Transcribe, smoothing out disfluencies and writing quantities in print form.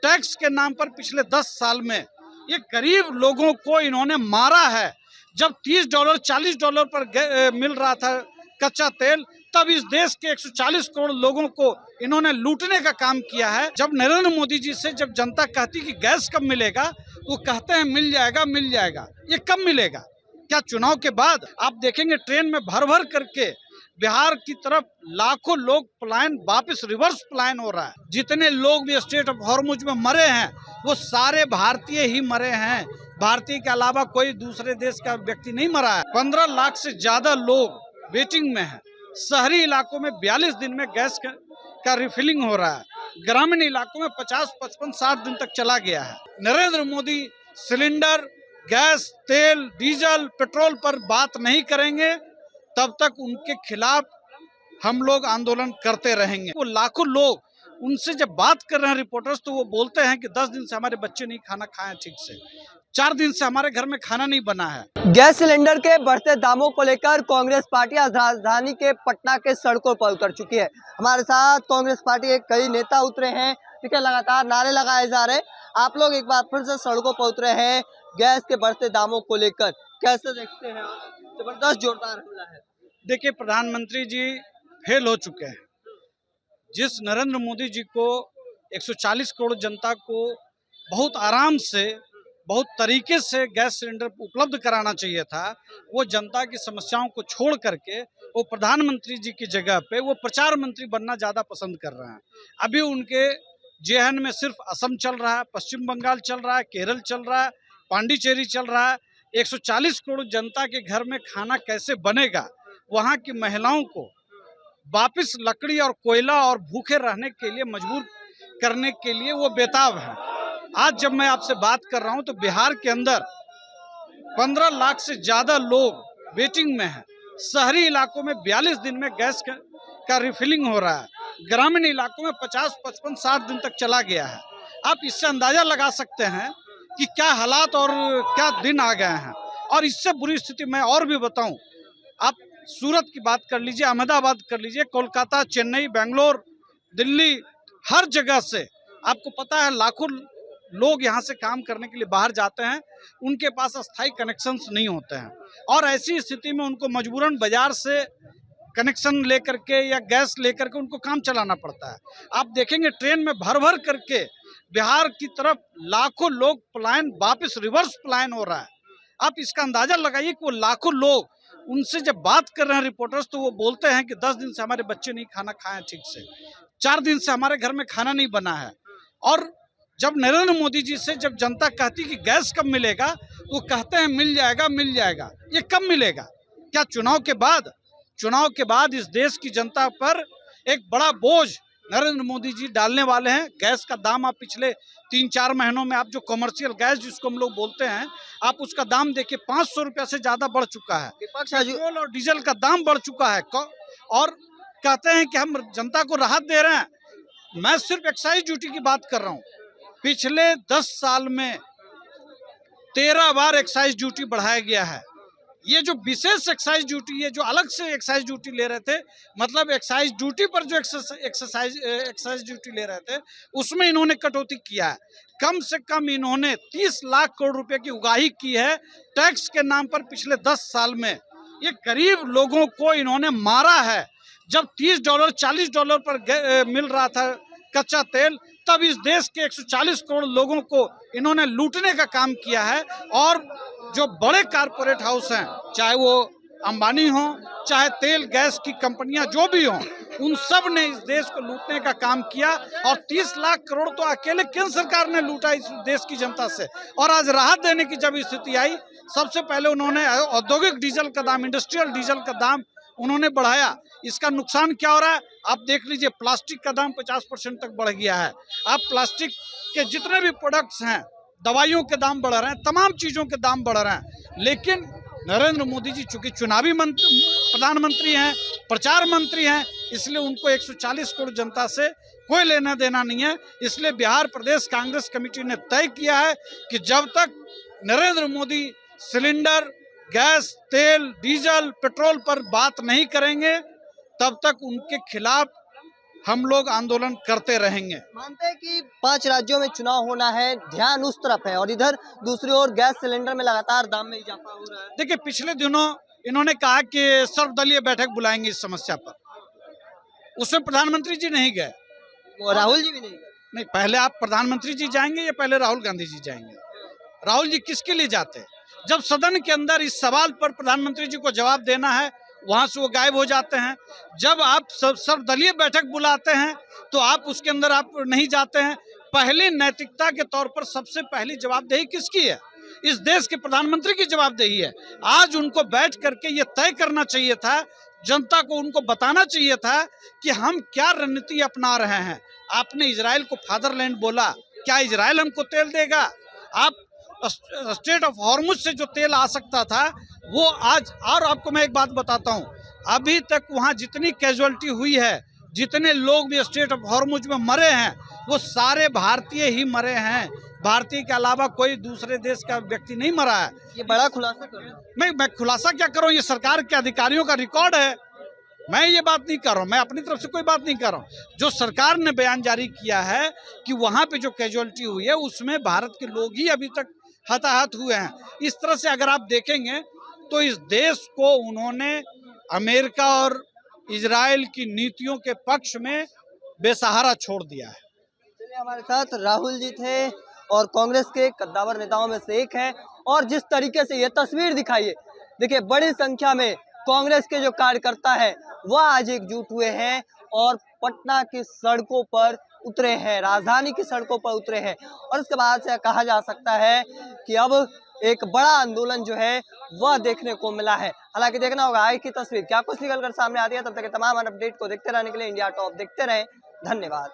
Tax के नाम पर पिछले 10 साल में ये गरीब लोगों को इन्होंने मारा है। जब $30 $40 पर मिल रहा था कच्चा तेल, तब इस देश के 140 करोड़ लोगों को इन्होंने लूटने का काम किया है। जब नरेंद्र मोदी जी से जब जनता कहती कि गैस कब मिलेगा, वो कहते हैं मिल जाएगा मिल जाएगा। ये कब मिलेगा? क्या चुनाव के बाद? आप देखेंगे ट्रेन में भर भर करके बिहार की तरफ लाखों लोग पलायन, वापस रिवर्स पलायन हो रहा है। जितने लोग भी स्टेट ऑफ हॉर्मुज में मरे हैं वो सारे भारतीय ही मरे हैं। भारतीय के अलावा कोई दूसरे देश का व्यक्ति नहीं मरा है। 15 लाख से ज्यादा लोग वेटिंग में हैं। शहरी इलाकों में 42 दिन में गैस का रिफिलिंग हो रहा है। ग्रामीण इलाकों में 50, 55, 60 दिन तक चला गया है। नरेंद्र मोदी सिलेंडर, गैस, तेल, डीजल, पेट्रोल पर बात नहीं करेंगे तब तक उनके खिलाफ हम लोग आंदोलन करते रहेंगे। वो लाखों लोग, उनसे जब बात कर रहे हैं रिपोर्टर्स, तो वो बोलते हैं कि 10 दिन से हमारे बच्चे नहीं खाना खाए ठीक से, 4 दिन से हमारे घर में खाना नहीं बना है। गैस सिलेंडर के बढ़ते दामों को लेकर कांग्रेस पार्टी आज राजधानी के पटना के सड़कों पर उतर चुकी है। हमारे साथ कांग्रेस पार्टी के कई नेता उतरे हैं। ठीक है, लगातार नारे लगाए जा रहे हैं। आप लोग एक बार फिर से सड़कों पर उतरे हैं गैस के बढ़ते दामों को लेकर, कैसे देखते हैं? जबरदस्त जोरदार हमला है। देखिए, प्रधानमंत्री जी फेल हो चुके हैं। जिस नरेंद्र मोदी जी को 140 करोड़ जनता को बहुत आराम से, बहुत तरीके से गैस सिलेंडर उपलब्ध कराना चाहिए था, वो जनता की समस्याओं को छोड़ करके वो प्रधानमंत्री जी की जगह पे वो प्रचार मंत्री बनना ज़्यादा पसंद कर रहे हैं। अभी उनके जेहन में सिर्फ असम चल रहा है, पश्चिम बंगाल चल रहा है, केरल चल रहा है, पांडिचेरी चल रहा है। 140 करोड़ जनता के घर में खाना कैसे बनेगा? वहाँ की महिलाओं को वापस लकड़ी और कोयला और भूखे रहने के लिए मजबूर करने के लिए वो बेताब है। आज जब मैं आपसे बात कर रहा हूं तो बिहार के अंदर 15 लाख से ज्यादा लोग वेटिंग में हैं। शहरी इलाकों में 42 दिन में गैस का रिफिलिंग हो रहा है। ग्रामीण इलाकों में 50, 55, 60 दिन तक चला गया है। आप इससे अंदाजा लगा सकते हैं कि क्या हालात और क्या दिन आ गए हैं। और इससे बुरी स्थिति मैं और भी बताऊं, आप सूरत की बात कर लीजिए, अहमदाबाद कर लीजिए, कोलकाता, चेन्नई, बेंगलोर, दिल्ली, हर जगह से आपको पता है लाखों लोग यहाँ से काम करने के लिए बाहर जाते हैं। उनके पास अस्थायी कनेक्शंस नहीं होते हैं और ऐसी स्थिति में उनको मजबूरन बाजार से कनेक्शन लेकर के या गैस लेकर के उनको काम चलाना पड़ता है। आप देखेंगे ट्रेन में भर भर करके बिहार की तरफ लाखों लोग पलायन, वापस रिवर्स पलायन हो रहा है। आप इसका अंदाजा लगाइए कि वो लाखों लोग, उनसे जब बात कर रहे हैं रिपोर्टर्स, तो वो बोलते हैं कि 10 दिन से हमारे बच्चे नहीं खाना खाए ठीक से, 4 दिन से हमारे घर में खाना नहीं बना है। और जब नरेंद्र मोदी जी से जब जनता कहती कि गैस कब मिलेगा, वो कहते हैं मिल जाएगा मिल जाएगा। ये कब मिलेगा? क्या चुनाव के बाद? चुनाव के बाद इस देश की जनता पर एक बड़ा बोझ नरेंद्र मोदी जी डालने वाले हैं। गैस का दाम आप पिछले 3-4 महीनों में, आप जो कमर्शियल गैस जिसको हम लोग बोलते हैं, आप उसका दाम देखिए 500 रुपया से ज्यादा बढ़ चुका है। पेट्रोल और डीजल का दाम बढ़ चुका है और कहते हैं कि हम जनता को राहत दे रहे हैं। मैं सिर्फ एक्साइज ड्यूटी की बात कर रहा हूँ। पिछले 10 साल में 13 बार एक्साइज ड्यूटी बढ़ाया गया है। ये जो विशेष एक्साइज ड्यूटी है, जो अलग से एक्साइज ड्यूटी ले रहे थे, मतलब एक्साइज ड्यूटी पर जो एक्साइज ड्यूटी ले रहे थे, उसमें इन्होंने कटौती किया है। कम से कम इन्होंने 30 लाख करोड़ रुपए की उगाही की है टैक्स के नाम पर पिछले 10 साल में। ये गरीब लोगों को इन्होंने मारा है। जब $30 $40 पर मिल रहा था कच्चा तेल, तब इस देश के 140 करोड़ लोगों को इन्होंने लूटने का काम किया है। और जो बड़े कारपोरेट हाउस हैं, चाहे वो अंबानी हो, चाहे तेल गैस की कंपनियां जो भी हों, उन सब ने इस देश को लूटने का काम किया। और 30 लाख करोड़ तो अकेले केंद्र सरकार ने लूटा इस देश की जनता से। और आज राहत देने की जब स्थिति आई, सबसे पहले उन्होंने औद्योगिक डीजल का दाम, इंडस्ट्रियल डीजल का दाम उन्होंने बढ़ाया। इसका नुकसान क्या हो रहा है आप देख लीजिए। प्लास्टिक का दाम 50% तक बढ़ गया है। अब प्लास्टिक के जितने भी प्रोडक्ट्स हैं, दवाइयों के दाम बढ़ रहे हैं, तमाम चीज़ों के दाम बढ़ रहे हैं। लेकिन नरेंद्र मोदी जी चूंकि चुनावी प्रधानमंत्री हैं, प्रचार मंत्री हैं, इसलिए उनको 140 करोड़ जनता से कोई लेना देना नहीं है। इसलिए बिहार प्रदेश कांग्रेस कमेटी ने तय किया है कि जब तक नरेंद्र मोदी सिलेंडर, गैस, तेल, डीजल, पेट्रोल पर बात नहीं करेंगे, तब तक उनके खिलाफ हम लोग आंदोलन करते रहेंगे। मानते हैं कि 5 राज्यों में चुनाव होना है, ध्यान उस तरफ है और इधर दूसरी ओर गैस सिलेंडर में लगातार दाम में इजाफा हो रहा है। देखिए, पिछले दिनों इन्होंने कहा कि सर्वदलीय बैठक बुलाएंगे इस समस्या पर, उसमें प्रधानमंत्री जी नहीं गए। वो राहुल जी भी नहीं गए। नहीं, पहले आप प्रधानमंत्री जी जाएंगे या पहले राहुल गांधी जी जाएंगे? राहुल जी किसके लिए जाते हैं? जब सदन के अंदर इस सवाल पर प्रधानमंत्री जी को जवाब देना है, वहां से वो गायब हो जाते हैं। जब आप सर्वदलीय बैठक बुलाते हैं तो आप उसके अंदर आप नहीं जाते हैं। पहले नैतिकता के तौर पर सबसे पहली जवाबदेही किसकी है? इस देश के प्रधानमंत्री की जवाबदेही है। आज उनको बैठ करके ये तय करना चाहिए था, जनता को उनको बताना चाहिए था कि हम क्या रणनीति अपना रहे हैं। आपने इजराइल को फादरलैंड बोला, क्या इजराइल हमको तेल देगा? आप स्टेट ऑफ हॉर्मुज से जो तेल आ सकता था वो आज, और आपको मैं एक बात बताता हूं, अभी तक वहां जितनी कैजुअलिटी हुई है, जितने लोग भी स्टेट ऑफ हॉर्मुज में मरे हैं, वो सारे भारतीय ही मरे हैं। भारतीय के अलावा कोई दूसरे देश का व्यक्ति नहीं मरा है। ये बड़ा खुलासा कर रहे हैं। मैं खुलासा क्या करूं? ये सरकार के अधिकारियों का रिकॉर्ड है। मैं ये बात नहीं कर रहा हूं, मैं अपनी तरफ से कोई बात नहीं कर रहा हूं। जो सरकार ने बयान जारी किया है कि वहां पे जो कैजुअलिटी हुई है उसमें भारत के लोग ही अभी तक हताहत हुए हैं। इस तरह से अगर आप देखेंगे तो इस देश को उन्होंने अमेरिका और इजराइल की नीतियों के पक्ष में बेसहारा छोड़ दिया है। चलिए, हमारे साथ राहुल जी थे और कांग्रेस के कद्दावर नेताओं में से एक हैं और जिस तरीके से ये तस्वीर दिखाई है, देखिए बड़ी संख्या में कांग्रेस के जो कार्यकर्ता हैं वह आज एकजुट हुए हैं और पटना की सड़कों पर उतरे हैं, राजधानी की सड़कों पर उतरे हैं और उसके बाद से कहा जा सकता है कि अब एक बड़ा आंदोलन जो है वह देखने को मिला है। हालांकि देखना होगा आगे की तस्वीर क्या कुछ निकल कर सामने आती है। तब तक के तमाम अपडेट को देखते रहने के लिए इंडिया टॉप देखते रहें। धन्यवाद।